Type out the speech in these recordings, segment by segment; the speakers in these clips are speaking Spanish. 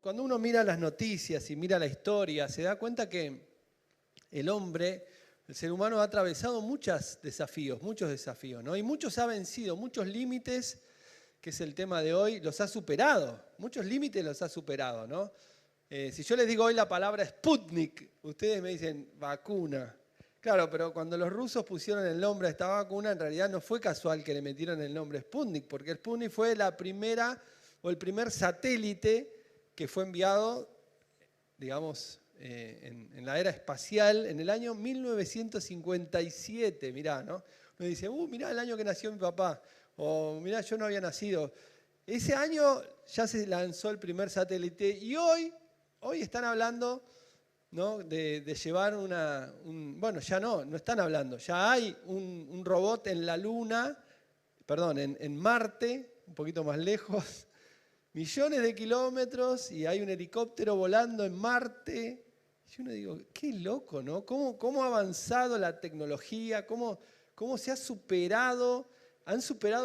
Cuando uno mira las noticias y mira la historia, se da cuenta que el hombre, el ser humano ha atravesado muchos desafíos, ¿no? Y muchos ha vencido, muchos límites, que es el tema de hoy, los ha superado. Muchos límites los ha superado, ¿no? Si yo les digo hoy la palabra Sputnik, ustedes me dicen vacuna. Claro, pero cuando los rusos pusieron el nombre a esta vacuna, en realidad no fue casual que le metieron el nombre Sputnik, porque Sputnik fue la primera o el primer satélite que fue enviado, digamos, en la era espacial en el año 1957. Mirá, ¿no? Uno dice, mirá el año que nació mi papá, o mirá, yo no había nacido. Ese año ya se lanzó el primer satélite y hoy están hablando, ¿no?, de llevar bueno, ya no están hablando, ya hay un robot en la Luna, perdón, en Marte, un poquito más lejos, millones de kilómetros, y hay un helicóptero volando en Marte. Y yo digo, qué loco, ¿no? ¿Cómo ha avanzado la tecnología? ¿Cómo se han superado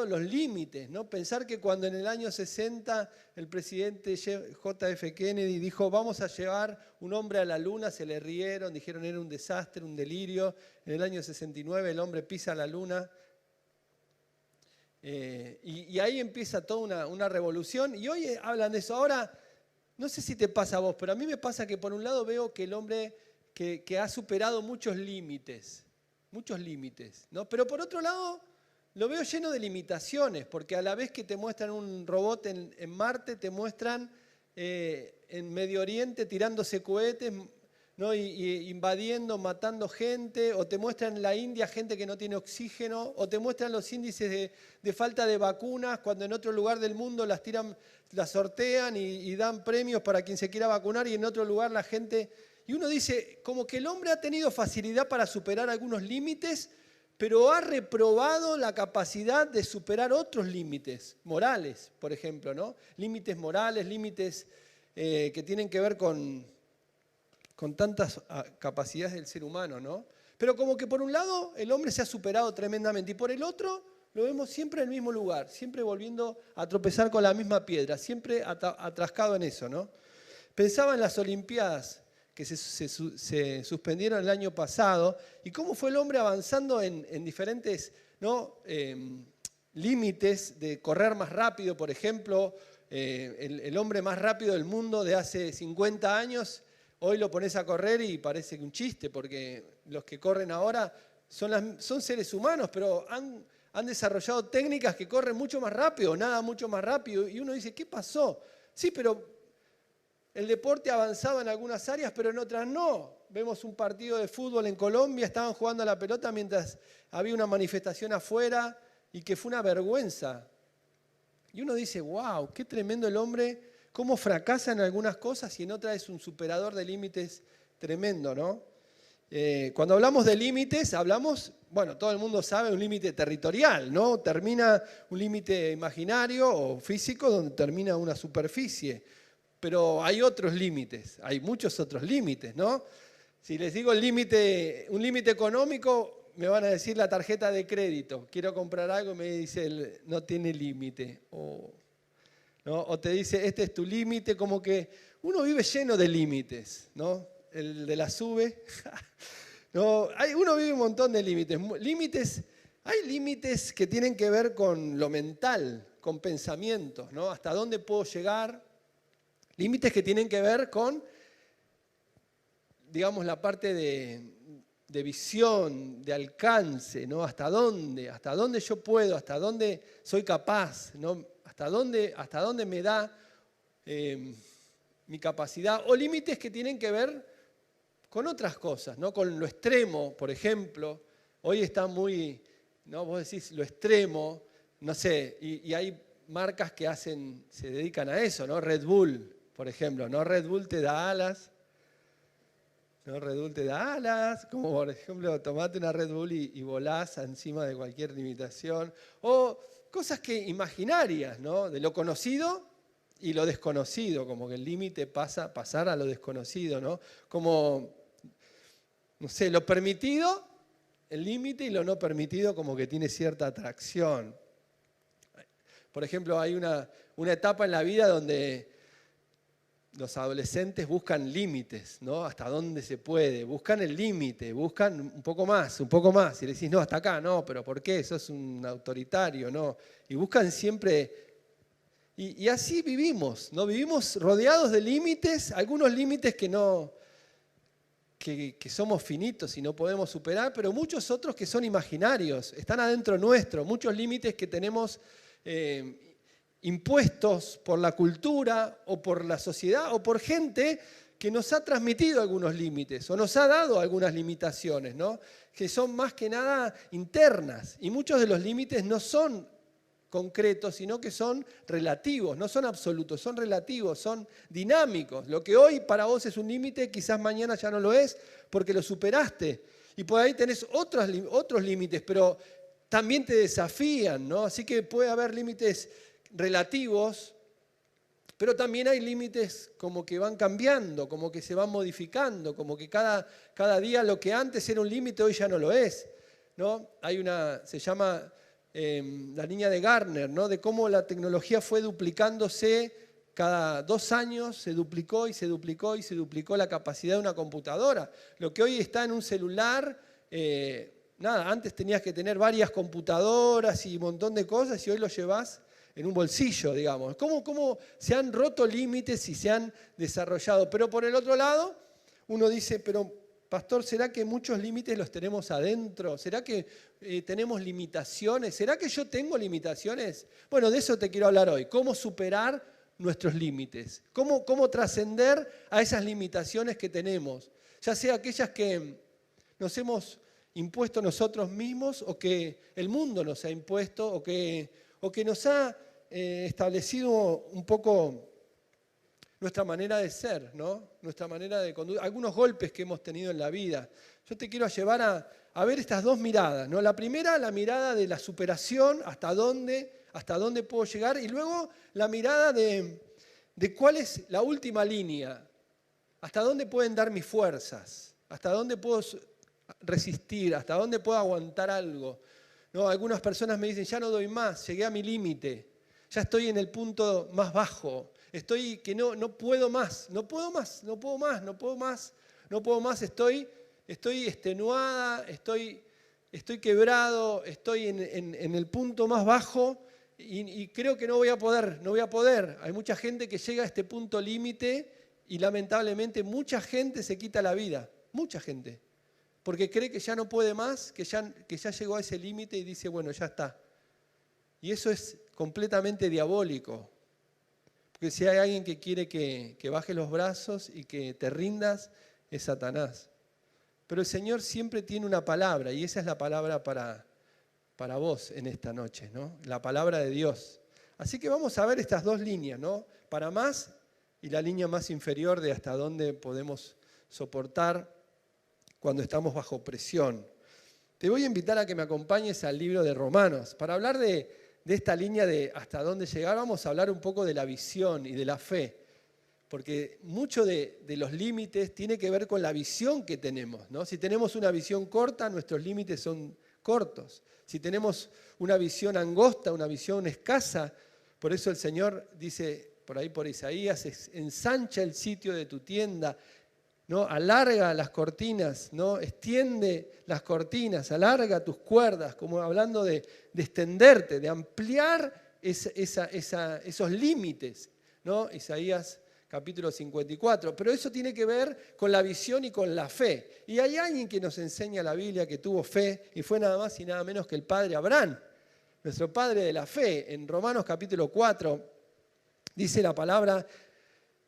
los límites, ¿no? Pensar que cuando en el año 60 el presidente J.F. Kennedy dijo vamos a llevar un hombre a la Luna, se le rieron, dijeron era un desastre, un delirio. En el año 69 el hombre pisa la Luna. Y ahí empieza toda una revolución, y hoy hablan de eso. Ahora, no sé si te pasa a vos, pero a mí me pasa que por un lado veo que el hombre que ha superado muchos límites, ¿no? Pero por otro lado lo veo lleno de limitaciones, porque a la vez que te muestran un robot en Marte, te muestran en Medio Oriente tirándose cohetes, ¿no? y invadiendo, matando gente, o te muestran en la India gente que no tiene oxígeno, o te muestran los índices de falta de vacunas, cuando en otro lugar del mundo las sortean y dan premios para quien se quiera vacunar, y en otro lugar la gente... Y uno dice, como que el hombre ha tenido facilidad para superar algunos límites, pero ha reprobado la capacidad de superar otros límites morales, por ejemplo, ¿no? Límites morales, límites que tienen que ver con tantas capacidades del ser humano, ¿no? Pero como que por un lado el hombre se ha superado tremendamente, y por el otro lo vemos siempre en el mismo lugar, siempre volviendo a tropezar con la misma piedra, siempre atascado en eso, ¿no? Pensaba en las Olimpiadas que se suspendieron el año pasado, y cómo fue el hombre avanzando en diferentes, ¿no?, límites de correr más rápido, por ejemplo. El hombre más rápido del mundo de hace 50 años, hoy lo pones a correr y parece que un chiste, porque los que corren ahora son seres humanos, pero han desarrollado técnicas que corren mucho más rápido, nada mucho más rápido, y uno dice, ¿qué pasó? Sí, pero el deporte avanzaba en algunas áreas, pero en otras no. Vemos un partido de fútbol en Colombia, estaban jugando a la pelota mientras había una manifestación afuera, y que fue una vergüenza. Y uno dice, wow, qué tremendo el hombre, cómo fracasa en algunas cosas y en otras es un superador de límites tremendo, ¿no? Cuando hablamos de límites, hablamos, bueno, todo el mundo sabe, un límite territorial, ¿no? Termina un límite imaginario o físico donde termina una superficie. Pero hay otros límites, hay muchos otros límites, ¿no? Si les digo un límite económico, me van a decir la tarjeta de crédito. Quiero comprar algo y me dice, no tiene límite. ¿No? O te dice, este es tu límite, como que uno vive lleno de límites, ¿no? El de la sube. No, uno vive un montón de límites. Hay límites que tienen que ver con lo mental, con pensamientos, ¿no? Hasta dónde puedo llegar. Límites que tienen que ver con, digamos, la parte de visión, de alcance, ¿no? Hasta dónde yo puedo, hasta dónde soy capaz, ¿no? Hasta dónde me da mi capacidad. O límites que tienen que ver con otras cosas, ¿no? Con lo extremo, por ejemplo. Hoy está muy, ¿no? Vos decís lo extremo, no sé, y hay marcas que se dedican a eso, ¿no? Red Bull, por ejemplo, ¿no? Red Bull te da alas. ¿No? Red Bull te da alas, como por ejemplo, tomate una Red Bull y volás encima de cualquier limitación. O cosas imaginarias, ¿no? De lo conocido y lo desconocido, como que el límite pasar a lo desconocido, ¿no? Como, no sé, lo permitido, el límite, y lo no permitido como que tiene cierta atracción. Por ejemplo, hay una etapa en la vida donde los adolescentes buscan límites, ¿no? Hasta dónde se puede, buscan el límite, buscan un poco más, y le decís, no, hasta acá, no, pero ¿por qué? Sos un autoritario, ¿no? Y buscan siempre, y así vivimos, ¿no? Vivimos rodeados de límites, algunos límites que somos finitos y no podemos superar, pero muchos otros que son imaginarios, están adentro nuestro, muchos límites que tenemos impuestos por la cultura o por la sociedad o por gente que nos ha transmitido algunos límites o nos ha dado algunas limitaciones, ¿no? Que son más que nada internas. Y muchos de los límites no son concretos, sino que son relativos, no son absolutos, son relativos, son dinámicos. Lo que hoy para vos es un límite, quizás mañana ya no lo es porque lo superaste. Y por ahí tenés otros límites, pero también te desafían, ¿no? Así que puede haber límites relativos, pero también hay límites como que van cambiando, como que se van modificando, como que cada día lo que antes era un límite hoy ya no lo es, ¿no? Se llama la línea de Gartner, ¿no? De cómo la tecnología fue duplicándose cada 2 años, se duplicó y se duplicó y se duplicó la capacidad de una computadora. Lo que hoy está en un celular, antes tenías que tener varias computadoras y un montón de cosas y hoy lo llevas en un bolsillo, digamos. ¿Cómo se han roto límites y se han desarrollado? Pero por el otro lado, uno dice, pero pastor, ¿será que muchos límites los tenemos adentro? ¿Será que tenemos limitaciones? ¿Será que yo tengo limitaciones? Bueno, de eso te quiero hablar hoy. ¿Cómo superar nuestros límites? ¿Cómo trascender a esas limitaciones que tenemos? Ya sea aquellas que nos hemos impuesto nosotros mismos o que el mundo nos ha impuesto o que nos ha establecido un poco nuestra manera de ser, ¿no? Nuestra manera de conducir, algunos golpes que hemos tenido en la vida. Yo te quiero llevar a ver estas dos miradas, ¿no? La primera, la mirada de la superación, hasta dónde puedo llegar, y luego la mirada de cuál es la última línea, hasta dónde pueden dar mis fuerzas, hasta dónde puedo resistir, hasta dónde puedo aguantar algo. ¿No? Algunas personas me dicen, ya no doy más, llegué a mi límite, ya estoy en el punto más bajo, estoy que no puedo más, estoy extenuada, estoy quebrado, estoy en el punto más bajo y creo que no voy a poder. Hay mucha gente que llega a este punto límite y lamentablemente mucha gente se quita la vida, mucha gente. Porque cree que ya no puede más, que ya llegó a ese límite y dice, bueno, ya está. Y eso es completamente diabólico. Porque si hay alguien que quiere que bajes los brazos y que te rindas, es Satanás. Pero el Señor siempre tiene una palabra, y esa es la palabra para vos en esta noche, ¿no? La palabra de Dios. Así que vamos a ver estas dos líneas, ¿no? Para más y la línea más inferior de hasta dónde podemos soportar cuando estamos bajo presión. Te voy a invitar a que me acompañes al libro de Romanos. Para hablar de esta línea de hasta dónde llegar, vamos a hablar un poco de la visión y de la fe. Porque mucho de los límites tiene que ver con la visión que tenemos, ¿no? Si tenemos una visión corta, nuestros límites son cortos. Si tenemos una visión angosta, una visión escasa, por eso el Señor dice por ahí por Isaías, ensancha el sitio de tu tienda, ¿no? Alarga las cortinas, ¿no? Extiende las cortinas, alarga tus cuerdas, como hablando de extenderte, de ampliar esos límites, ¿no? Isaías capítulo 54. Pero eso tiene que ver con la visión y con la fe. Y hay alguien que nos enseña la Biblia que tuvo fe y fue nada más y nada menos que el padre Abraham, nuestro padre de la fe. En Romanos capítulo 4 dice la palabra: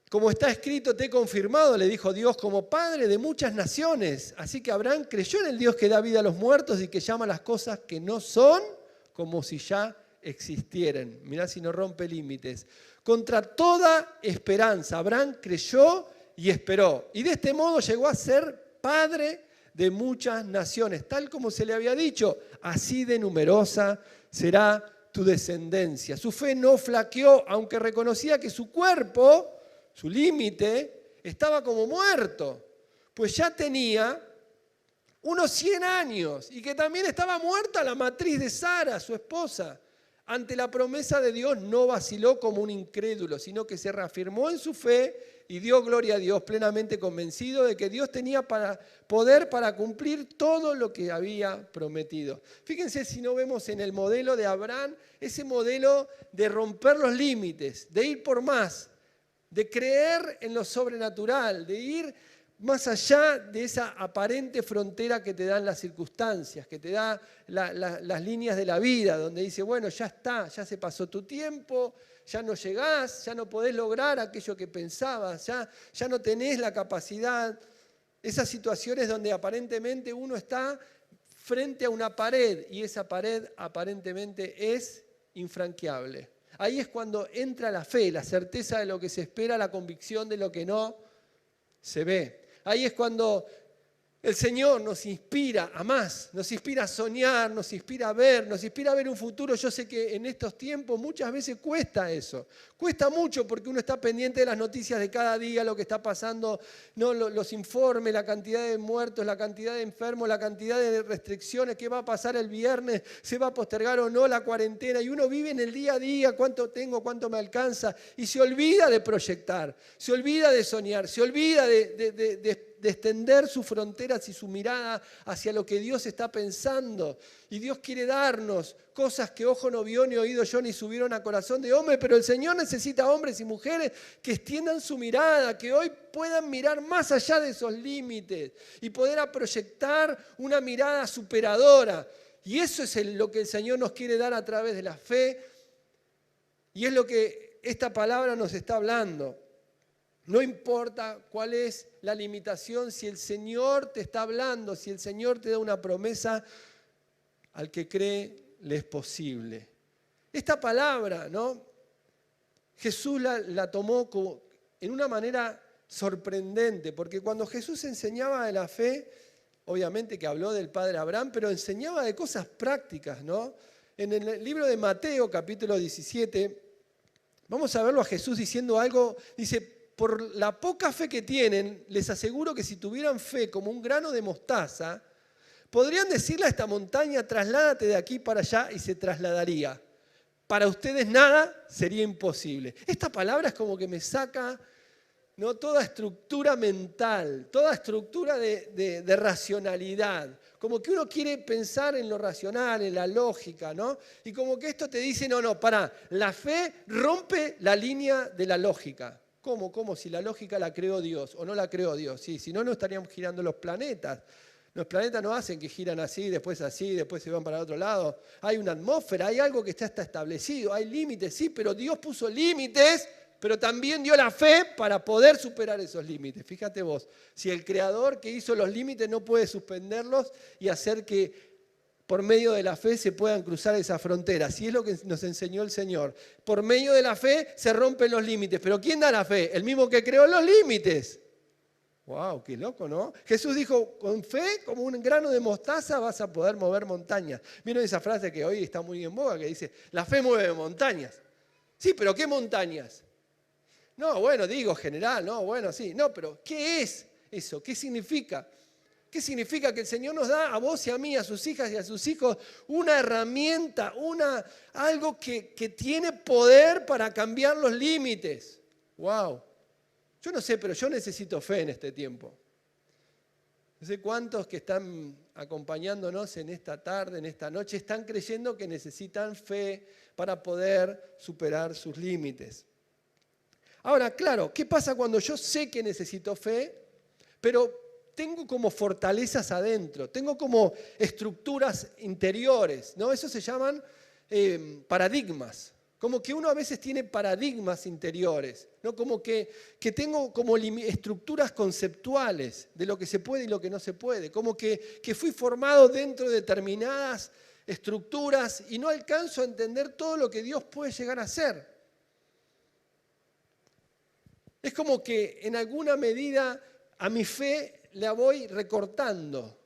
como está escrito, te he confirmado, le dijo Dios, como padre de muchas naciones. Así que Abraham creyó en el Dios que da vida a los muertos y que llama las cosas que no son como si ya existieran. Mirá si no rompe límites. Contra toda esperanza, Abraham creyó y esperó. Y de este modo llegó a ser padre de muchas naciones. Tal como se le había dicho, así de numerosa será tu descendencia. Su fe no flaqueó, aunque reconocía que su cuerpo, su límite, estaba como muerto, pues ya tenía unos 100 años y que también estaba muerta la matriz de Sara, su esposa. ante la promesa de Dios no vaciló como un incrédulo, sino que se reafirmó en su fe y dio gloria a Dios, plenamente convencido de que Dios tenía poder para cumplir todo lo que había prometido. Fíjense si no vemos en el modelo de Abraham ese modelo de romper los límites, de ir por más, de creer en lo sobrenatural, de ir más allá de esa aparente frontera que te dan las circunstancias, que te da las líneas de la vida, donde dice, bueno, ya está, ya se pasó tu tiempo, ya no llegás, ya no podés lograr aquello que pensabas, ya no tenés la capacidad. Esas situaciones donde aparentemente uno está frente a una pared y esa pared aparentemente es infranqueable. Ahí es cuando entra la fe, la certeza de lo que se espera, la convicción de lo que no se ve. Ahí es cuando el Señor nos inspira a más, nos inspira a soñar, nos inspira a ver un futuro. Yo sé que en estos tiempos muchas veces cuesta eso. Cuesta mucho porque uno está pendiente de las noticias de cada día, lo que está pasando, ¿no? Los informes, la cantidad de muertos, la cantidad de enfermos, la cantidad de restricciones, qué va a pasar el viernes, se va a postergar o no la cuarentena. Y uno vive en el día a día, cuánto tengo, cuánto me alcanza, y se olvida de proyectar, se olvida de soñar, se olvida de extender sus fronteras y su mirada hacia lo que Dios está pensando. Y Dios quiere darnos cosas que ojo no vio, ni oído yo, ni subieron a corazón de hombre, pero el Señor necesita hombres y mujeres que extiendan su mirada, que hoy puedan mirar más allá de esos límites y poder proyectar una mirada superadora. Y eso es lo que el Señor nos quiere dar a través de la fe, y es lo que esta palabra nos está hablando. No importa cuál es la limitación, si el Señor te está hablando, si el Señor te da una promesa, al que cree le es posible. Esta palabra, ¿no? Jesús la tomó en una manera sorprendente, porque cuando Jesús enseñaba de la fe, obviamente que habló del padre Abraham, pero enseñaba de cosas prácticas, ¿no? En el libro de Mateo, capítulo 17, vamos a verlo a Jesús diciendo algo, dice, por la poca fe que tienen, les aseguro que si tuvieran fe como un grano de mostaza, podrían decirle a esta montaña, trasládate de aquí para allá, y se trasladaría. Para ustedes nada sería imposible. Esta palabra es como que me saca, ¿no?, toda estructura mental, toda estructura de racionalidad. Como que uno quiere pensar en lo racional, en la lógica, ¿no? Y como que esto te dice, no, pará, la fe rompe la línea de la lógica. ¿Cómo? Si la lógica la creó Dios o no la creó Dios. Sí, si no, no estaríamos girando los planetas. Los planetas no hacen que giran así, después se van para el otro lado. Hay una atmósfera, hay algo que está establecido, hay límites, sí, pero Dios puso límites, pero también dio la fe para poder superar esos límites. Fíjate vos, si el creador que hizo los límites no puede suspenderlos y hacer que por medio de la fe se puedan cruzar esas fronteras. Y es lo que nos enseñó el Señor. Por medio de la fe se rompen los límites. ¿Pero quién da la fe? El mismo que creó los límites. ¡Wow! ¡Qué loco!, ¿no? Jesús dijo, con fe, como un grano de mostaza, vas a poder mover montañas. ¿Vieron esa frase que hoy está muy en boga, que dice, la fe mueve montañas? Sí, pero ¿qué montañas? No, bueno, digo general, no, bueno, sí. No, pero ¿qué es eso? ¿Qué significa? ¿Qué significa? Que el Señor nos da a vos y a mí, a sus hijas y a sus hijos, una herramienta, algo que tiene poder para cambiar los límites. ¡Wow! Yo no sé, pero yo necesito fe en este tiempo. No sé cuántos que están acompañándonos en esta tarde, en esta noche, están creyendo que necesitan fe para poder superar sus límites. Ahora, claro, ¿qué pasa cuando yo sé que necesito fe, pero tengo como fortalezas adentro, tengo como estructuras interiores, ¿no? Eso se llaman paradigmas. Como que uno a veces tiene paradigmas interiores, ¿no? Como que tengo como estructuras conceptuales de lo que se puede y lo que no se puede. Como que fui formado dentro de determinadas estructuras y no alcanzo a entender todo lo que Dios puede llegar a hacer. Es como que en alguna medida a mi fe la voy recortando,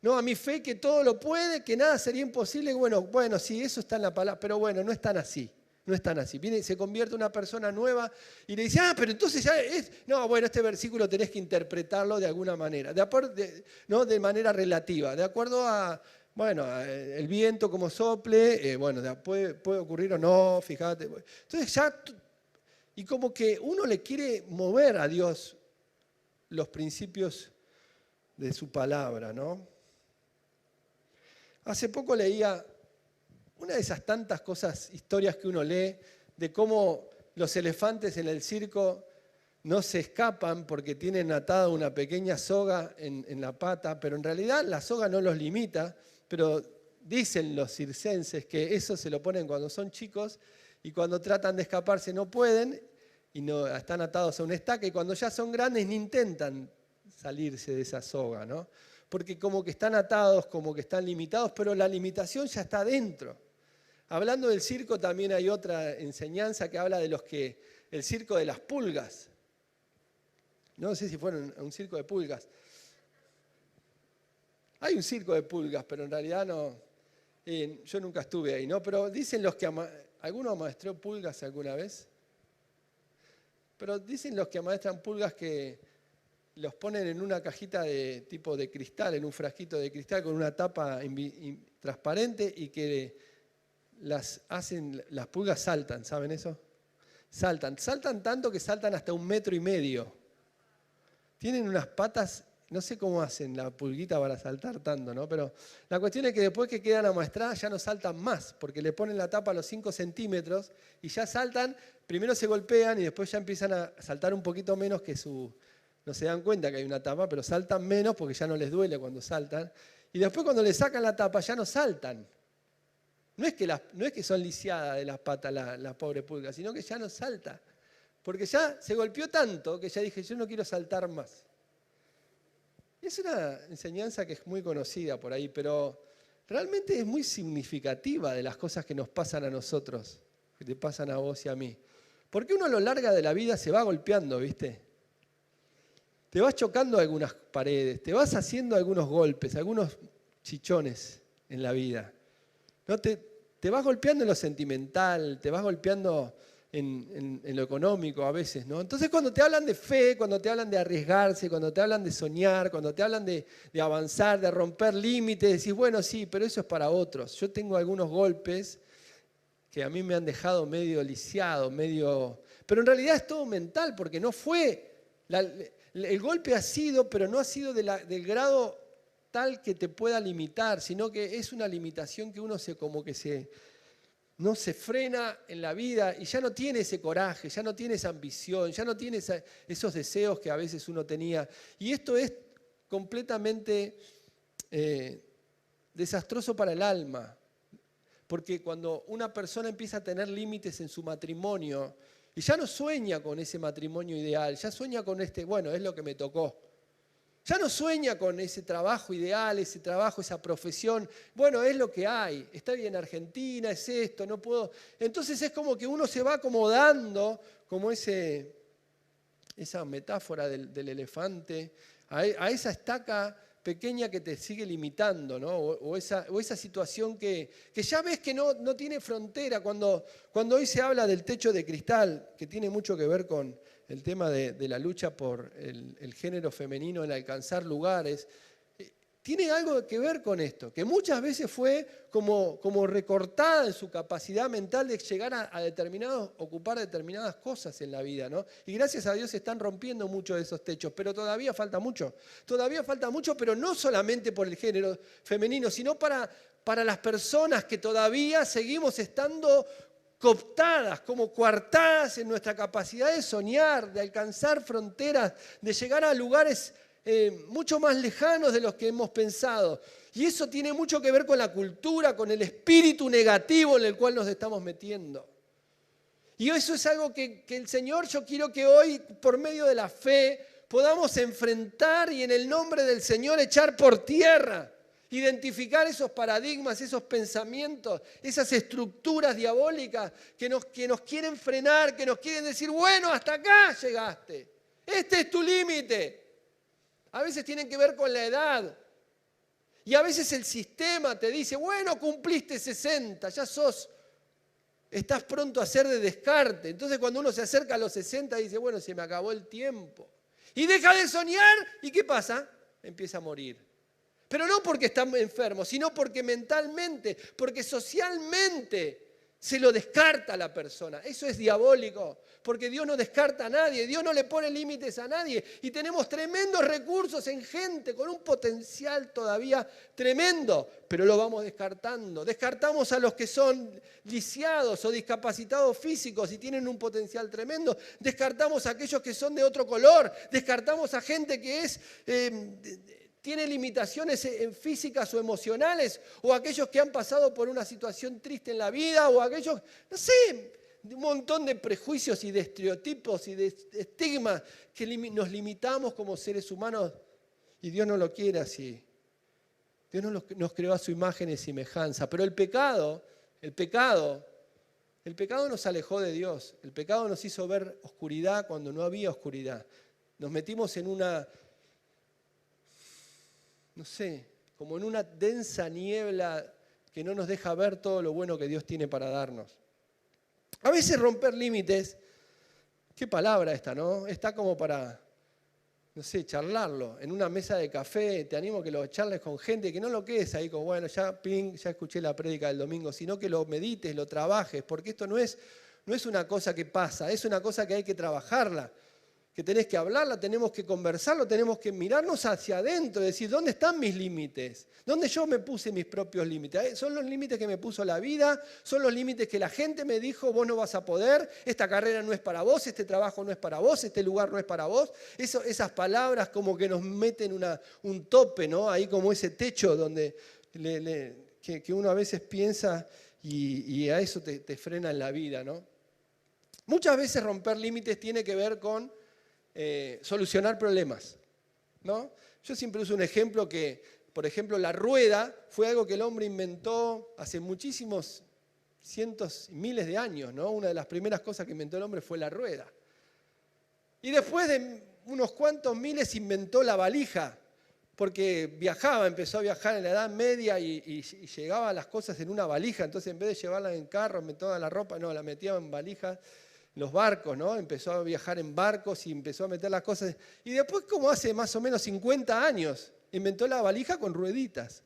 ¿no? A mi fe que todo lo puede, que nada sería imposible. Bueno, sí, eso está en la palabra, pero bueno, no es tan así. No es tan así. Viene, se convierte una persona nueva y le dice, pero entonces ya es... No, bueno, este versículo tenés que interpretarlo de alguna manera, ¿no? De manera relativa, de acuerdo a Bueno, el viento como sople, bueno, puede ocurrir o no, fíjate. Entonces ya, y como que uno le quiere mover a Dios los principios de su palabra, ¿no? Hace poco leía una de esas tantas cosas, historias que uno lee, de cómo los elefantes en el circo no se escapan porque tienen atada una pequeña soga en la pata, pero en realidad la soga no los limita, pero dicen los circenses que eso se lo ponen cuando son chicos y cuando tratan de escaparse no pueden y no, están atados a una estaca y cuando ya son grandes ni intentan salirse de esa soga, ¿no? Porque como que están atados, como que están limitados, pero la limitación ya está dentro. Hablando del circo también hay otra enseñanza que habla de el circo de las pulgas. No sé si fueron a un circo de pulgas. Hay un circo de pulgas, pero en realidad no. Yo nunca estuve ahí, ¿no? Pero dicen los que ¿alguno amaestró pulgas alguna vez? Pero dicen los que amaestran pulgas que los ponen en una cajita de tipo de cristal, en un frasquito de cristal con una tapa transparente y que las pulgas saltan, ¿saben eso? Saltan tanto que saltan hasta 1,5 metros. Tienen unas patas, no sé cómo hacen la pulguita para saltar tanto, ¿no? Pero la cuestión es que después que quedan amaestradas ya no saltan más, porque le ponen la tapa a los 5 centímetros y ya saltan, primero se golpean y después ya empiezan a saltar un poquito menos que no se dan cuenta que hay una tapa, pero saltan menos porque ya no les duele cuando saltan. Y después cuando le sacan la tapa ya no saltan. No es que son lisiadas de las patas la pobre pulga, sino que ya no salta. Porque ya se golpeó tanto que ya dije, yo no quiero saltar más. Es una enseñanza que es muy conocida por ahí, pero realmente es muy significativa de las cosas que nos pasan a nosotros, que te pasan a vos y a mí. Porque uno a lo largo de la vida se va golpeando, ¿viste? Te vas chocando algunas paredes, te vas haciendo algunos golpes, algunos chichones en la vida. ¿No? Te vas golpeando en lo sentimental, te vas golpeando en lo económico a veces, ¿no? Entonces cuando te hablan de fe, cuando te hablan de arriesgarse, cuando te hablan de soñar, cuando te hablan de avanzar, de romper límites, decís, bueno, sí, pero eso es para otros. Yo tengo algunos golpes que a mí me han dejado medio lisiado, pero en realidad es todo mental, porque no fue... El golpe ha sido, pero no ha sido del grado tal que te pueda limitar, sino que es una limitación que uno no se frena en la vida y ya no tiene ese coraje, ya no tiene esa ambición, ya no tiene esos deseos que a veces uno tenía. Y esto es completamente desastroso para el alma, porque cuando una persona empieza a tener límites en su matrimonio y ya no sueña con ese matrimonio ideal, ya sueña con bueno, es lo que me tocó. Ya no sueña con ese trabajo ideal, ese trabajo, esa profesión. Bueno, es lo que hay. Estoy en Argentina, es esto, no puedo. Entonces es como que uno se va acomodando, como esa metáfora del elefante, a esa estaca pequeña que te sigue limitando, ¿no? O esa situación que ya ves que no tiene frontera. Cuando hoy se habla del techo de cristal, que tiene mucho que ver con el tema de la lucha por el género femenino en alcanzar lugares, tiene algo que ver con esto, que muchas veces fue como recortada en su capacidad mental de llegar a ocupar determinadas cosas en la vida, ¿no? Y gracias a Dios se están rompiendo muchos de esos techos, pero todavía falta mucho, pero no solamente por el género femenino, sino para las personas que todavía seguimos estando cooptadas, como coartadas en nuestra capacidad de soñar, de alcanzar fronteras, de llegar a lugares mucho más lejanos de los que hemos pensado. Y eso tiene mucho que ver con la cultura, con el espíritu negativo en el cual nos estamos metiendo. Y eso es algo que el Señor, yo quiero que hoy, por medio de la fe, podamos enfrentar y en el nombre del Señor echar por tierra. Identificar esos paradigmas, esos pensamientos, esas estructuras diabólicas que nos quieren frenar, que nos quieren decir, bueno, hasta acá llegaste. Este es tu límite. A veces tienen que ver con la edad. Y a veces el sistema te dice, bueno, cumpliste 60, estás pronto a ser de descarte. Entonces cuando uno se acerca a los 60 dice, bueno, se me acabó el tiempo. Y deja de soñar, ¿y qué pasa? Empieza a morir. Pero no porque están enfermos, sino porque mentalmente, porque socialmente se lo descarta a la persona. Eso es diabólico, porque Dios no descarta a nadie, Dios no le pone límites a nadie. Y tenemos tremendos recursos en gente con un potencial todavía tremendo, pero lo vamos descartando. Descartamos a los que son lisiados o discapacitados físicos y tienen un potencial tremendo. Descartamos a aquellos que son de otro color. Descartamos a gente que es... tiene limitaciones físicas o emocionales, o aquellos que han pasado por una situación triste en la vida, o aquellos, no sé, un montón de prejuicios y de estereotipos y de estigmas que nos limitamos como seres humanos, y Dios no lo quiere así. Dios nos creó a su imagen y semejanza, pero el pecado nos alejó de Dios. El pecado nos hizo ver oscuridad cuando no había oscuridad. Nos metimos en una... no sé, como en una densa niebla que no nos deja ver todo lo bueno que Dios tiene para darnos. A veces romper límites, qué palabra esta, ¿no? Está como para, no sé, charlarlo. En una mesa de café, te animo a que lo charles con gente, que no lo quedes ahí como, bueno, ya escuché la prédica del domingo, sino que lo medites, lo trabajes, porque esto no es una cosa que pasa, es una cosa que hay que trabajarla. Que tenés que hablarla, tenemos que conversarlo, tenemos que mirarnos hacia adentro, decir, ¿dónde están mis límites? ¿Dónde yo me puse mis propios límites? ¿Son los límites que me puso la vida? ¿Son los límites que la gente me dijo, vos no vas a poder? Esta carrera no es para vos, este trabajo no es para vos, este lugar no es para vos. Esas palabras como que nos meten un tope, ¿no? Ahí como ese techo donde que uno a veces piensa y a eso te frena en la vida, ¿no? Muchas veces romper límites tiene que ver con solucionar problemas, ¿no? Yo siempre uso un ejemplo que, por ejemplo, la rueda fue algo que el hombre inventó hace muchísimos cientos y miles de años, ¿no? Una de las primeras cosas que inventó el hombre fue la rueda. Y después de unos cuantos miles inventó la valija, porque empezó a viajar en la Edad Media y llegaba las cosas en una valija, entonces en vez de llevarla en carro, toda la ropa, no, la metía en valijas. Los barcos, ¿no? Empezó a viajar en barcos y empezó a meter las cosas. Y después, como hace más o menos 50 años, inventó la valija con rueditas.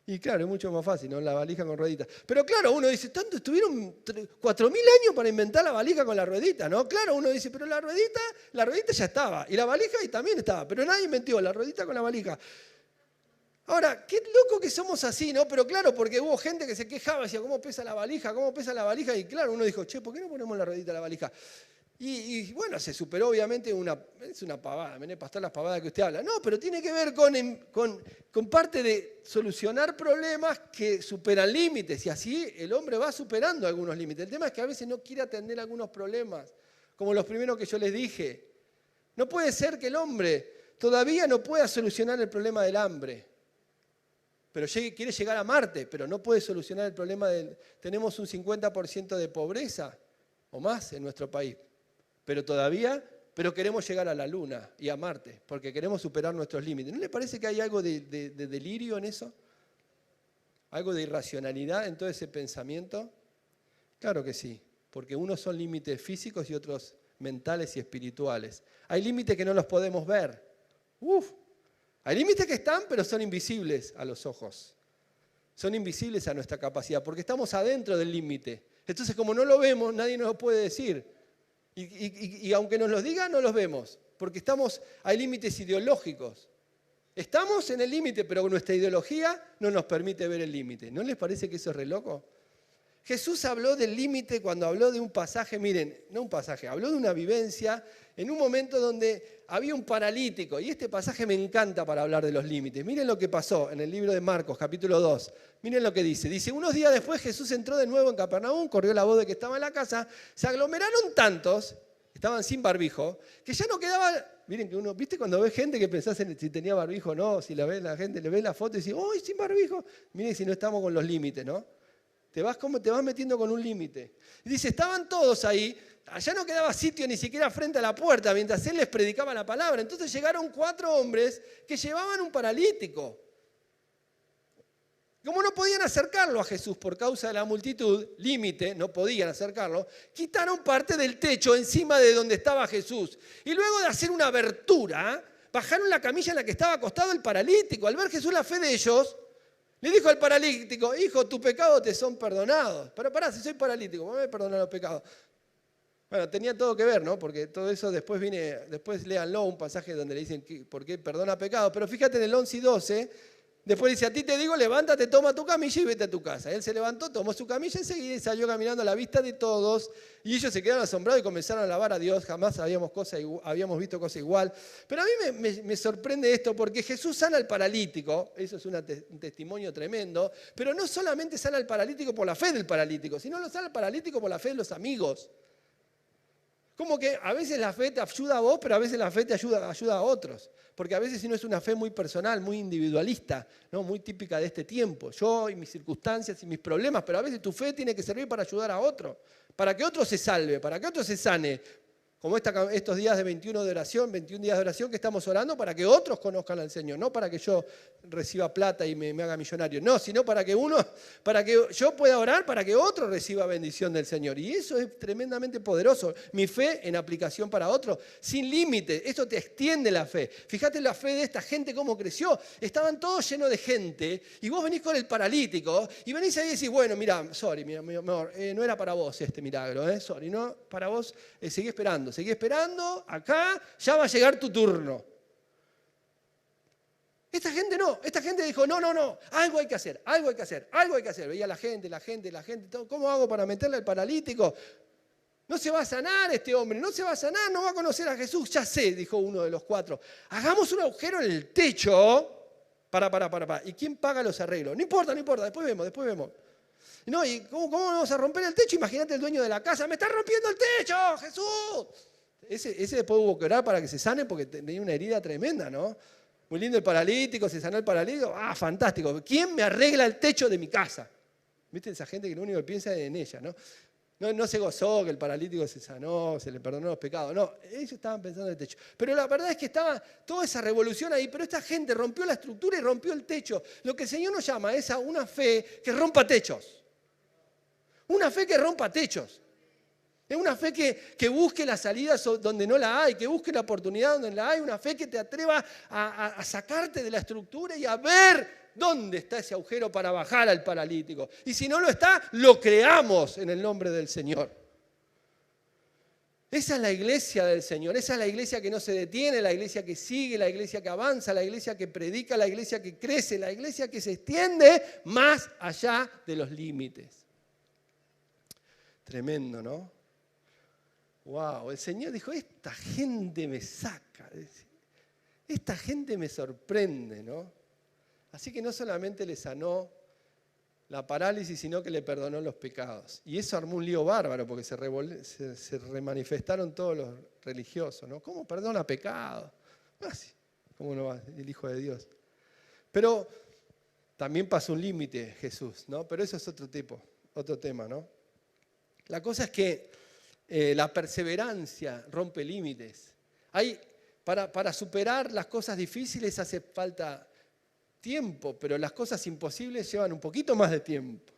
Y claro, es mucho más fácil, ¿no? La valija con rueditas. Pero claro, uno dice, tanto estuvieron 4.000 años para inventar la valija con la ruedita, ¿no? Claro, uno dice, pero la ruedita ya estaba. Y la valija también estaba. Pero nadie inventó la ruedita con la valija. Ahora, qué loco que somos así, ¿no? Pero claro, porque hubo gente que se quejaba, decía, ¿cómo pesa la valija? ¿Cómo pesa la valija? Y claro, uno dijo, che, ¿por qué no ponemos la ruedita a la valija? Y bueno, se superó obviamente es una pavada, pastor, las pavadas que usted habla. No, pero tiene que ver con parte de solucionar problemas que superan límites. Y así el hombre va superando algunos límites. El tema es que a veces no quiere atender algunos problemas, como los primeros que yo les dije. No puede ser que el hombre todavía no pueda solucionar el problema del hambre. Pero quiere llegar a Marte, pero no puede solucionar el problema tenemos un 50% de pobreza o más en nuestro país. Pero queremos llegar a la Luna y a Marte, porque queremos superar nuestros límites. ¿No le parece que hay algo de delirio en eso? ¿Algo de irracionalidad en todo ese pensamiento? Claro que sí, porque unos son límites físicos y otros mentales y espirituales. Hay límites que no los podemos ver. Hay límites que están, pero son invisibles a los ojos. Son invisibles a nuestra capacidad, porque estamos adentro del límite. Entonces, como no lo vemos, nadie nos lo puede decir. Y aunque nos lo diga, no los vemos, porque hay límites ideológicos. Estamos en el límite, pero nuestra ideología no nos permite ver el límite. ¿No les parece que eso es re loco? Jesús habló del límite cuando habló de un pasaje, miren, no un pasaje, habló de una vivencia en un momento donde había un paralítico. Y este pasaje me encanta para hablar de los límites. Miren lo que pasó en el libro de Marcos, capítulo 2. Miren lo que dice. Dice, unos días después Jesús entró de nuevo en Capernaum, corrió la voz de que estaba en la casa, se aglomeraron tantos, estaban sin barbijo, que ya no quedaba... Miren que uno, ¿viste cuando ves gente que pensás en si tenía barbijo o no? Si la gente le ve la foto y dice, ¡uy, sin barbijo! Miren si no estamos con los límites, ¿no? Te vas metiendo con un límite. Y dice, estaban todos ahí, allá no quedaba sitio ni siquiera frente a la puerta mientras él les predicaba la palabra. Entonces llegaron 4 hombres que llevaban un paralítico. Como no podían acercarlo a Jesús por causa de la multitud, límite, no podían acercarlo, quitaron parte del techo encima de donde estaba Jesús. Y luego de hacer una abertura, bajaron la camilla en la que estaba acostado el paralítico. Al ver Jesús la fe de ellos, le dijo al paralítico, hijo, tus pecados te son perdonados. Pero pará, si soy paralítico, ¿cómo me perdonan los pecados? Bueno, tenía todo que ver, ¿no? Porque todo eso después léanlo, un pasaje donde le dicen por qué perdona pecados. Pero fíjate en el 11 y 12, después dice, a ti te digo, levántate, toma tu camilla y vete a tu casa. Él se levantó, tomó su camilla enseguida y salió caminando a la vista de todos. Y ellos se quedaron asombrados y comenzaron a alabar a Dios. Jamás habíamos visto cosa igual. Pero a mí me sorprende esto porque Jesús sana al paralítico. Eso es un testimonio tremendo. Pero no solamente sana al paralítico por la fe del paralítico, sino lo sana al paralítico por la fe de los amigos. Como que a veces la fe te ayuda a vos, pero a veces la fe te ayuda a otros. Porque a veces si no es una fe muy personal, muy individualista, ¿no? Muy típica de este tiempo. Yo y mis circunstancias y mis problemas, pero a veces tu fe tiene que servir para ayudar a otro. Para que otro se salve, para que otro se sane. Como estos días de 21 días de oración que estamos orando para que otros conozcan al Señor. No para que yo reciba plata y me haga millonario. No, sino para que yo pueda orar para que otro reciba bendición del Señor. Y eso es tremendamente poderoso. Mi fe en aplicación para otro, sin límite. Esto te extiende la fe. Fíjate la fe de esta gente cómo creció. Estaban todos llenos de gente y vos venís con el paralítico y venís ahí y decís, bueno, mira, sorry, mi amor, no era para vos este milagro, sorry, no, para vos, seguí esperando, acá ya va a llegar tu turno. Esta gente no, esta gente dijo, no, algo hay que hacer. Veía la gente, ¿cómo hago para meterle al paralítico? No se va a sanar este hombre, no va a conocer a Jesús. Ya sé, dijo uno de los cuatro, hagamos un agujero en el techo. Para. ¿Y quién paga los arreglos? No importa, después vemos. No, ¿y cómo vamos a romper el techo? Imagínate el dueño de la casa, ¡me está rompiendo el techo, Jesús! Ese después hubo que orar para que se sane porque tenía una herida tremenda, ¿no? Muy lindo el paralítico, se sanó el paralítico. ¡Ah, fantástico! ¿Quién me arregla el techo de mi casa? ¿Viste esa gente que lo único que piensa es en ella, ¿no? No se gozó que el paralítico se sanó, se le perdonó los pecados. No, ellos estaban pensando en el techo. Pero la verdad es que estaba toda esa revolución ahí, pero esta gente rompió la estructura y rompió el techo. Lo que el Señor nos llama es a una fe que rompa techos. Una fe que rompa techos. Es una fe que busque la salida donde no la hay, que busque la oportunidad donde la hay. Una fe que te atreva a sacarte de la estructura y a ver dónde está ese agujero para bajar al paralítico. Y si no lo está, lo creamos en el nombre del Señor. Esa es la iglesia del Señor. Esa es la iglesia que no se detiene, la iglesia que sigue, la iglesia que avanza, la iglesia que predica, la iglesia que crece, la iglesia que se extiende más allá de los límites. Tremendo, ¿no? Wow, el Señor dijo, esta gente me saca, esta gente me sorprende, ¿no? Así que no solamente le sanó la parálisis, sino que le perdonó los pecados. Y eso armó un lío bárbaro, porque se remanifestaron todos los religiosos, ¿no? ¿Cómo perdona pecados? ¿Cómo no va el Hijo de Dios? Pero también pasó un límite Jesús, ¿no? Pero eso es otro tema, ¿no? La cosa es que la perseverancia rompe límites. Para superar las cosas difíciles hace falta tiempo, pero las cosas imposibles llevan un poquito más de tiempo,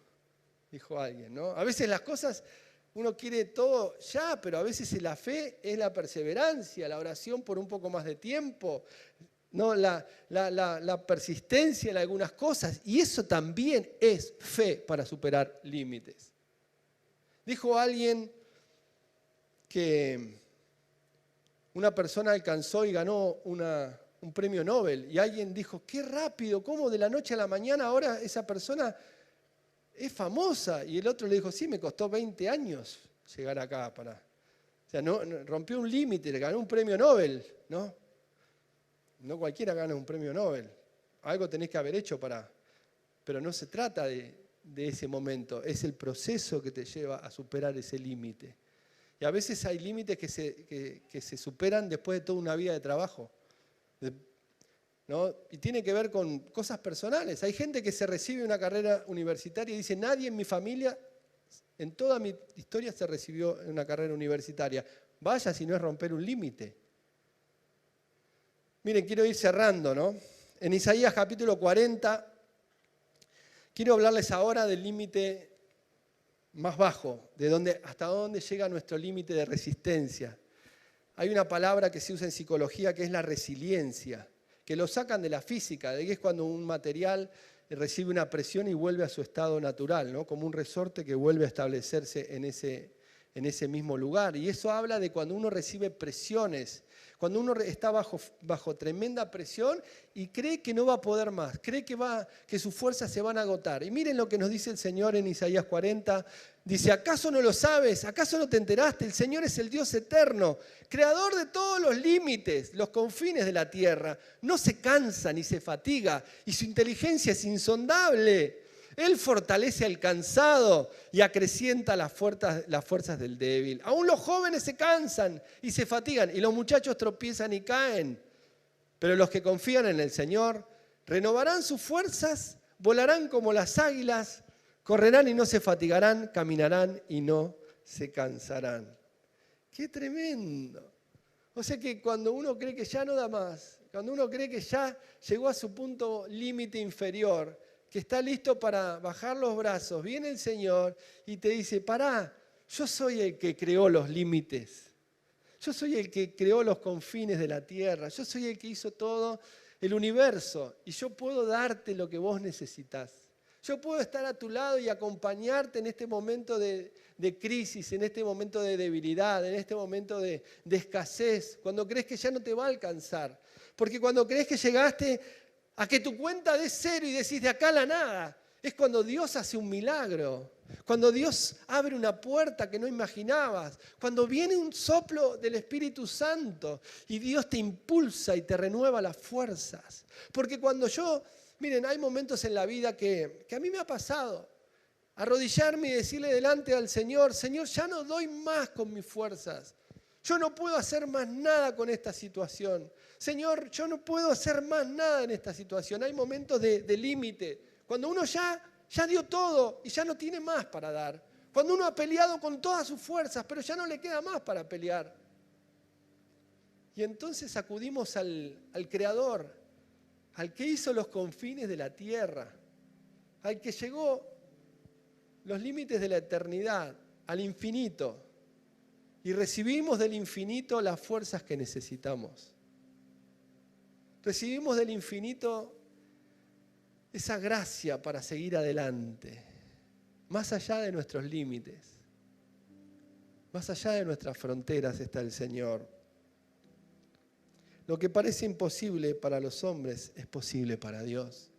dijo alguien, ¿no? A veces las cosas, uno quiere todo ya, pero a veces la fe es la perseverancia, la oración por un poco más de tiempo, ¿no? La persistencia en algunas cosas, y eso también es fe para superar límites. Dijo alguien que una persona alcanzó y ganó un premio Nobel y alguien dijo, qué rápido, cómo de la noche a la mañana ahora esa persona es famosa. Y el otro le dijo, sí, me costó 20 años llegar acá. O sea, no, rompió un límite, ganó un premio Nobel, ¿no? No cualquiera gana un premio Nobel. Algo tenés que haber hecho pero no se trata de ese momento, es el proceso que te lleva a superar ese límite. Y a veces hay límites que se superan después de toda una vida de trabajo, ¿no? Y tiene que ver con cosas personales. Hay gente que se recibe una carrera universitaria y dice, nadie en mi familia, en toda mi historia se recibió en una carrera universitaria. Vaya si no es romper un límite. Miren, quiero ir cerrando, ¿no? En Isaías capítulo 40, quiero hablarles ahora del límite más bajo, hasta dónde llega nuestro límite de resistencia. Hay una palabra que se usa en psicología que es la resiliencia, que lo sacan de la física, de que es cuando un material recibe una presión y vuelve a su estado natural, ¿no? Como un resorte que vuelve a establecerse en ese mismo lugar. Y eso habla de cuando uno recibe presiones, cuando uno está bajo tremenda presión y cree que no va a poder más, cree que sus fuerzas se van a agotar. Y miren lo que nos dice el Señor en Isaías 40. Dice, ¿acaso no lo sabes? ¿Acaso no te enteraste? El Señor es el Dios eterno, creador de todos los límites, los confines de la tierra. No se cansa ni se fatiga y su inteligencia es insondable. Él fortalece al cansado y acrecienta las fuerzas del débil. Aún los jóvenes se cansan y se fatigan y los muchachos tropiezan y caen. Pero los que confían en el Señor renovarán sus fuerzas, volarán como las águilas, correrán y no se fatigarán, caminarán y no se cansarán. ¡Qué tremendo! O sea que cuando uno cree que ya no da más, cuando uno cree que ya llegó a su punto límite inferior, que está listo para bajar los brazos, viene el Señor y te dice, pará, yo soy el que creó los límites, yo soy el que creó los confines de la tierra, yo soy el que hizo todo el universo y yo puedo darte lo que vos necesitas. Yo puedo estar a tu lado y acompañarte en este momento de crisis, en este momento de debilidad, en este momento de escasez, cuando crees que ya no te va a alcanzar. Porque cuando crees que llegaste a que tu cuenta dé cero y decís de acá a la nada, es cuando Dios hace un milagro, cuando Dios abre una puerta que no imaginabas, cuando viene un soplo del Espíritu Santo y Dios te impulsa y te renueva las fuerzas. Porque miren, hay momentos en la vida que a mí me ha pasado, arrodillarme y decirle delante al Señor, Señor, ya no doy más con mis fuerzas. Yo no puedo hacer más nada con esta situación. Señor, yo no puedo hacer más nada en esta situación. Hay momentos de límite. Cuando uno ya dio todo y ya no tiene más para dar. Cuando uno ha peleado con todas sus fuerzas, pero ya no le queda más para pelear. Y entonces acudimos al Creador, al que hizo los confines de la tierra, al que llegó los límites de la eternidad, al infinito. Y recibimos del infinito las fuerzas que necesitamos. Recibimos del infinito esa gracia para seguir adelante, más allá de nuestros límites, más allá de nuestras fronteras está el Señor. Lo que parece imposible para los hombres es posible para Dios.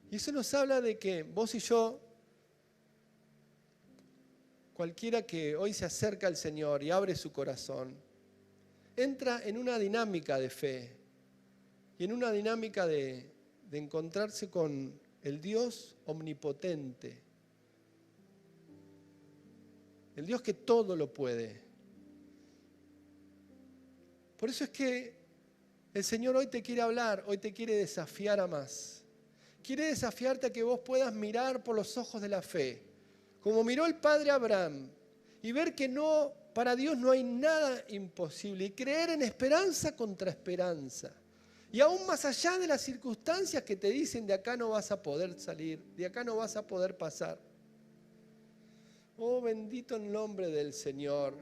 Y eso nos habla de que vos y yo, cualquiera que hoy se acerca al Señor y abre su corazón, entra en una dinámica de fe y en una dinámica de encontrarse con el Dios omnipotente, el Dios que todo lo puede. Por eso es que el Señor hoy te quiere hablar, hoy te quiere desafiar a más. Quiere desafiarte a que vos puedas mirar por los ojos de la fe, como miró el padre Abraham, y ver que para Dios no hay nada imposible, y creer en esperanza contra esperanza. Y aún más allá de las circunstancias que te dicen de acá no vas a poder salir, de acá no vas a poder pasar. Oh, bendito el nombre del Señor,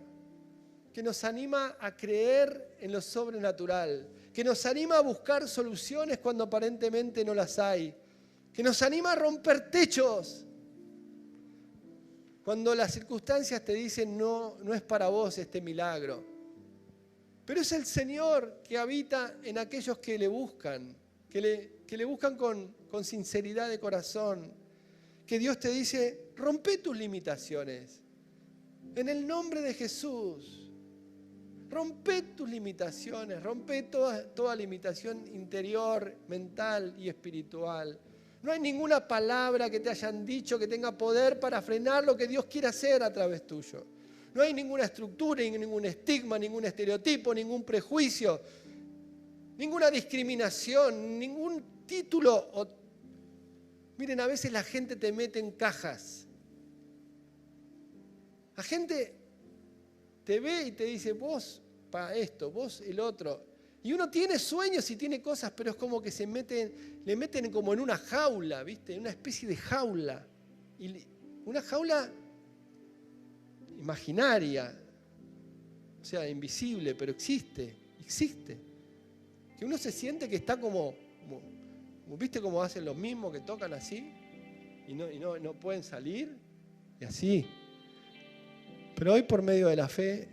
que nos anima a creer en lo sobrenatural, que nos anima a buscar soluciones cuando aparentemente no las hay, que nos anima a romper techos cuando las circunstancias te dicen no es para vos este milagro. Pero es el Señor que habita en aquellos que le buscan, que le buscan con sinceridad de corazón. Que Dios te dice, rompe tus limitaciones. En el nombre de Jesús, rompe tus limitaciones, rompe toda limitación interior, mental y espiritual. No hay ninguna palabra que te hayan dicho que tenga poder para frenar lo que Dios quiere hacer a través tuyo. No hay ninguna estructura, ningún estigma, ningún estereotipo, ningún prejuicio, ninguna discriminación, ningún título. Miren, a veces la gente te mete en cajas. La gente te ve y te dice, vos para esto, vos el otro. Y uno tiene sueños y tiene cosas, pero es como que le meten como en una jaula, ¿viste? Una especie de jaula. Y una jaula imaginaria, o sea, invisible, pero existe. Que uno se siente que está como ¿viste cómo hacen los mismos que tocan así? Y no pueden salir, y así. Pero hoy, por medio de la fe,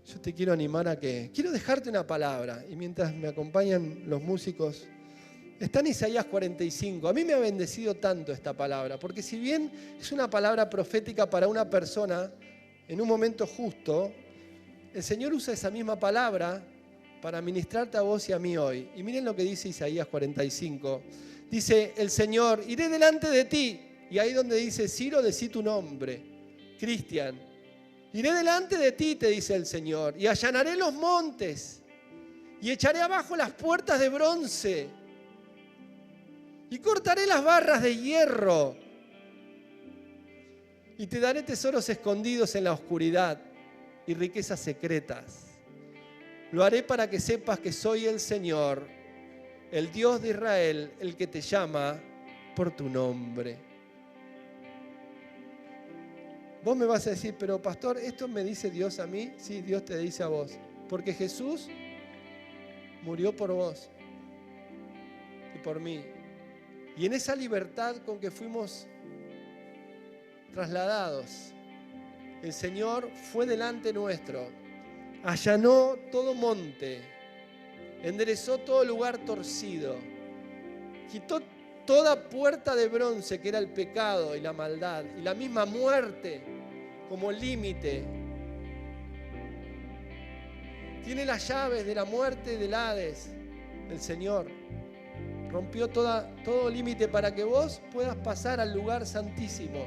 yo te quiero animar a que... Quiero dejarte una palabra, y mientras me acompañan los músicos, está en Isaías 45. A mí me ha bendecido tanto esta palabra, porque si bien es una palabra profética para una persona en un momento justo, el Señor usa esa misma palabra para ministrarte a vos y a mí hoy. Y miren lo que dice Isaías 45. Dice el Señor, iré delante de ti. Y ahí donde dice Ciro, decí tu nombre. Cristian. Iré delante de ti, te dice el Señor, y allanaré los montes, y echaré abajo las puertas de bronce, y cortaré las barras de hierro, y te daré tesoros escondidos en la oscuridad y riquezas secretas. Lo haré para que sepas que soy el Señor, el Dios de Israel, el que te llama por tu nombre. Vos me vas a decir, pero pastor, ¿esto me dice Dios a mí? Sí, Dios te dice a vos. Porque Jesús murió por vos y por mí. Y en esa libertad con que fuimos trasladados, el Señor fue delante nuestro, allanó todo monte, enderezó todo lugar torcido, quitó toda puerta de bronce que era el pecado y la maldad y la misma muerte como límite. Tiene las llaves de la muerte y del Hades, el Señor. Rompió todo límite para que vos puedas pasar al lugar santísimo.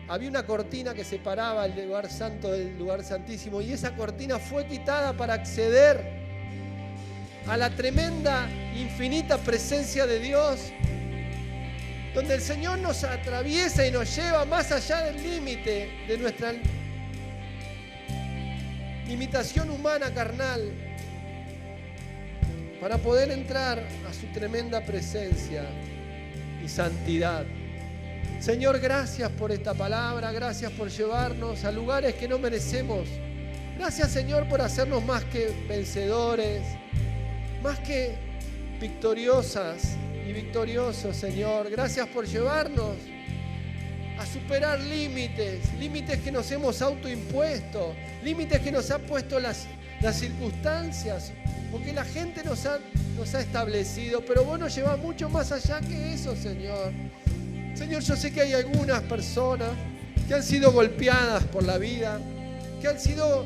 Había una cortina que separaba el lugar santo del lugar santísimo, y esa cortina fue quitada para acceder a la tremenda, infinita presencia de Dios, donde el Señor nos atraviesa y nos lleva más allá del límite de nuestra limitación humana carnal, para poder entrar a su tremenda presencia y santidad. Señor, gracias por esta palabra, gracias por llevarnos a lugares que no merecemos. Gracias, Señor, por hacernos más que vencedores, más que victoriosas y victoriosos, Señor. Gracias por llevarnos a superar límites que nos hemos autoimpuesto, límites que nos han puesto las circunstancias, porque la gente nos ha establecido, pero vos nos llevás mucho más allá que eso, Señor. Señor, yo sé que hay algunas personas que han sido golpeadas por la vida, que han sido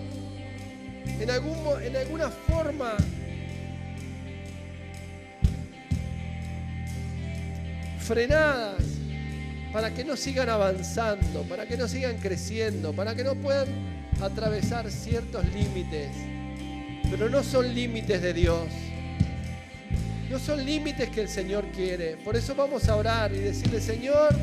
en alguna forma frenadas para que no sigan avanzando, para que no sigan creciendo, para que no puedan atravesar ciertos límites. Pero no son límites de Dios. No son límites que el Señor quiere. Por eso vamos a orar y decirle, Señor,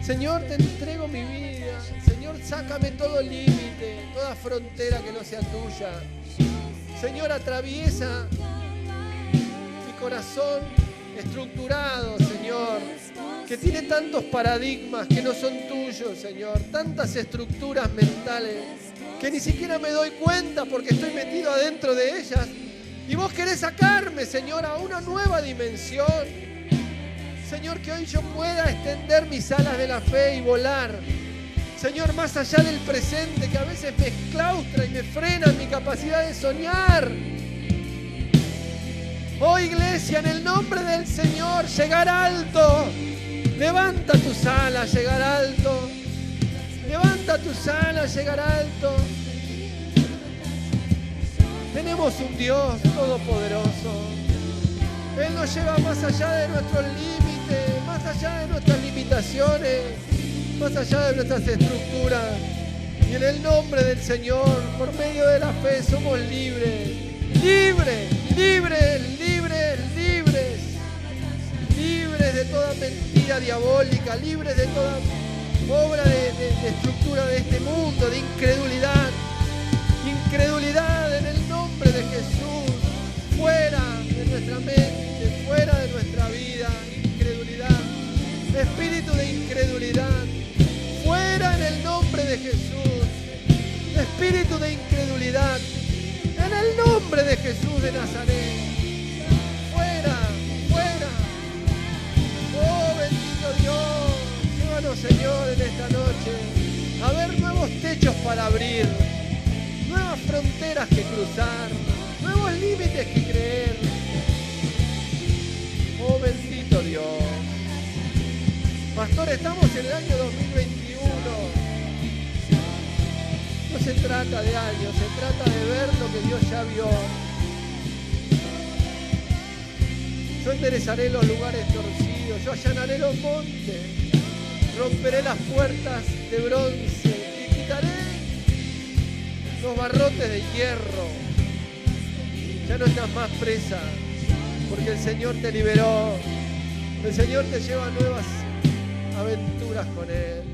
te entrego mi vida. Señor, sácame todo límite, toda frontera que no sea tuya. Señor, atraviesa mi corazón estructurado, Señor, que tiene tantos paradigmas que no son tuyos, Señor. Tantas estructuras mentales que ni siquiera me doy cuenta porque estoy metido adentro de ellas. Y vos querés sacarme, Señor, a una nueva dimensión. Señor, que hoy yo pueda extender mis alas de la fe y volar. Señor, más allá del presente que a veces me claustra y me frena mi capacidad de soñar. Oh, iglesia, en el nombre del Señor, llegar alto. Levanta tus alas, llegar alto. Levanta tus alas, llegar alto. Tenemos un Dios todopoderoso. Él nos lleva más allá de nuestros límites, más allá de nuestras limitaciones, más allá de nuestras estructuras. Y en el nombre del Señor, por medio de la fe, somos libres. Libres, libres, libres, libres. Libres de toda mentira diabólica, libres de toda obra de estructura de este mundo, de incredulidad. Incredulidad en el nombre de Jesús, fuera de nuestra mente, fuera de nuestra vida, incredulidad, espíritu de incredulidad, fuera en el nombre de Jesús. nombre de Jesús de Nazaret. Fuera, fuera. Oh, bendito Dios. Llévanos, Señor, en esta noche a ver nuevos techos para abrir, nuevas fronteras que cruzar, nuevos límites que creer. Oh, bendito Dios. Pastor, estamos en el año 2021. No se trata de años, se trata de ver lo que Dios ya vio. Yo enderezaré los lugares torcidos, yo allanaré los montes, romperé las puertas de bronce y quitaré los barrotes de hierro. Ya no estás más presa, porque el Señor te liberó. El Señor te lleva a nuevas aventuras con Él.